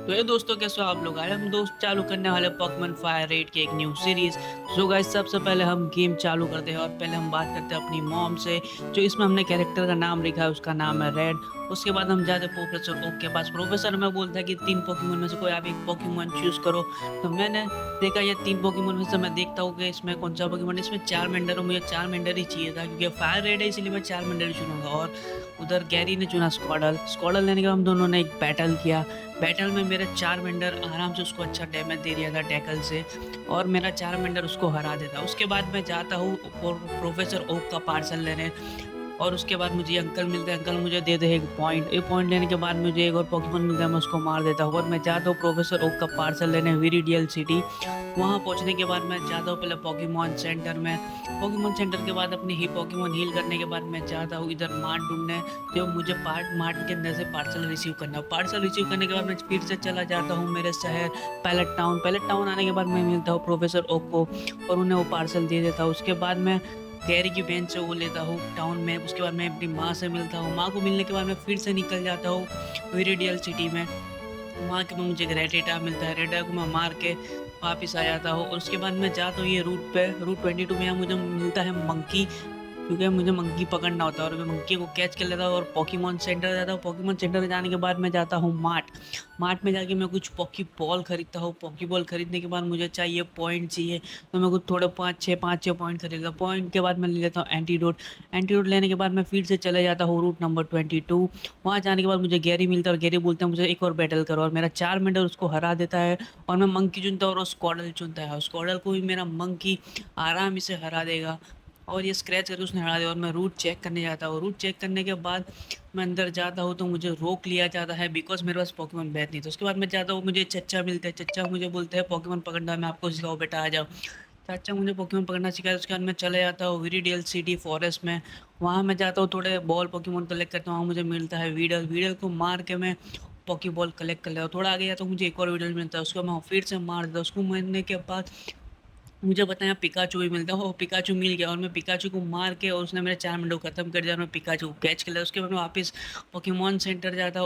तो ये दोस्तों कैसे हो आप लोग। आज हम दोस्त चालू करने वाले पोकेमॉन फायर रेड की एक न्यू सीरीज। सो गाइस सबसे पहले हम गेम चालू करते हैं और पहले हम बात करते हैं अपनी मॉम से, जो इसमें हमने कैरेक्टर का नाम लिखा है उसका नाम है रेड। उसके बाद हम जाते प्रोफेसर ओक के पास। प्रोफेसर हमें बोलता है कि 3 पोकेमॉन में से कोई आप एक पोकेमॉन चूज करो। तो मैंने देखा ये 3 पोकेमॉन में से मैं देखता हूँ कि इसमें कौन सा पोकेमॉन, इसमें चारमेंडर, मुझे चारमेंडर ही चाहिए था क्योंकि फायर रेड है, इसलिए मैं चारमेंडर ही चुनूंगा। और उधर गैरी ने चुना स्क्वाडल। स्क्वाडल लेने के बाद हम दोनों ने एक बैटल किया। बैटल में मेरे चारमेंडर आराम से उसको अच्छा डैमेज दे दिया था टैकल से, और मेरा चारमेंडर उसको हरा देता। उसके बाद मैं जाता हूँ प्रोफेसर ओक का पार्सल लेने, और उसके बाद मुझे ये अंकल मिलते हैं। अंकल मुझे दे दे एक पॉइंट लेने के बाद मुझे एक और पोकेमॉन मिलता है, मैं उसको मार देता हूँ। और मैं जाता हूँ प्रोफेसर ओक का पार्सल लेने विरिडियल सिटी। वहाँ पहुँचने के बाद मैं जाता हूँ पहले पोकेमॉन सेंटर में। पोकेमॉन सेंटर के बाद अपनी ही पोकेमॉन हील करने के बाद मैं जाता हूँ इधर मार्ट ढूंढने, जो मुझे मार्ट के अंदर से पार्सल रिसीव करना है। पार्सल रिसीव करने के बाद मैं फिर से चला जाता हूँ मेरे शहर पैलेट टाउन। पैलेट टाउन आने के बाद मैं मिलता हूँ प्रोफेसर ओक को और उन्हें वो पार्सल दे देता हूँ। उसके बाद मैं गैरी की बेंच से वो लेता हूँ टाउन में। उसके बाद मैं अपनी माँ से मिलता हूँ। माँ को मिलने के बाद मैं फिर से निकल जाता हूँ विरिडियल सिटी में। वहाँ के में मुझे एक रेडेटा मिलता है, रेडेटा को मैं मार के वापस आ जाता हूँ। और उसके बाद मैं जाता हूँ ये रूट पे, रूट 22 में। यहाँ मुझे मिलता है मंकी, क्योंकि मुझे मंकी पकड़ना होता है और मैं मंकी को कैच कर लेता हूँ और पोकेमॉन सेंटर जाता हूँ। पोकेमॉन सेंटर जाने के बाद मैं जाता हूँ मार्ट। मार्ट में जाके मैं कुछ पॉकी बॉल खरीदता हूँ। पॉकी बॉल खरीदने के बाद मुझे चाहिए पॉइंट चाहिए, तो मैं कुछ थोड़े पाँच छः पॉइंट खरीदता हूँ। पॉइंट के बाद मैं ले लेता हूँ एंटीडोट। एंटीडोट लेने के बाद मैं फिर से चले जाता हूँ रूट नंबर 22। वहाँ जाने के बाद मुझे गैरी मिलता है और गैरी बोलता है मुझे एक और बैटल करो, और मेरा चारमेंडर उसको हरा देता है। और मैं मंकी चुनता हूँ और वो स्क्वाडल चुनता है, और स्क्वाडल को भी मेरा मंकी आराम से हरा देगा। और ये स्क्रैच करके उसने हरा दिया। और मैं रूट चेक करने जाता हूँ। रूट चेक करने के बाद मैं अंदर जाता हूँ तो मुझे रोक लिया जाता है, बिकॉज मेरे पास पोकेमॉन बैट नहीं था। उसके बाद मैं जाता हूँ, मुझे चच्चा मिलता है। चच्चा मुझे बोलते हैं पोकेमॉन पकड़ना मैं आपको सिखाऊँ, बेटा आ जाओ। चाचा मुझे पोकेमॉन पकड़ना सिखाया। उसके बाद मैं चले जाता हूँ विरिडियल सिटी फॉरेस्ट में। वहाँ मैं जाता हूँ, थोड़े बॉल पोकेमॉन कलेक्ट करता हूँ। वहाँ मुझे मिलता है वीडल। वीडल को मार के मैं पॉकी बॉल कलेक्ट कर लेता हूँ। थोड़ा आगे जाता हूँ, मुझे एक और वीडल मिलता है, उसको मैं फिर से मार देता हूँ। उसको मारने के बाद मुझे बताया पिकाचू भी मिलता है। वो पिकाचू मिल गया और मैं पिकाचू को मार के, और उसने मेरे 4 मिनट को खत्म कर दिया और मैं पिकाचू को कैच कर लिया। उसके बाद मैं वापस पोकेमॉन सेंटर जाता हूँ।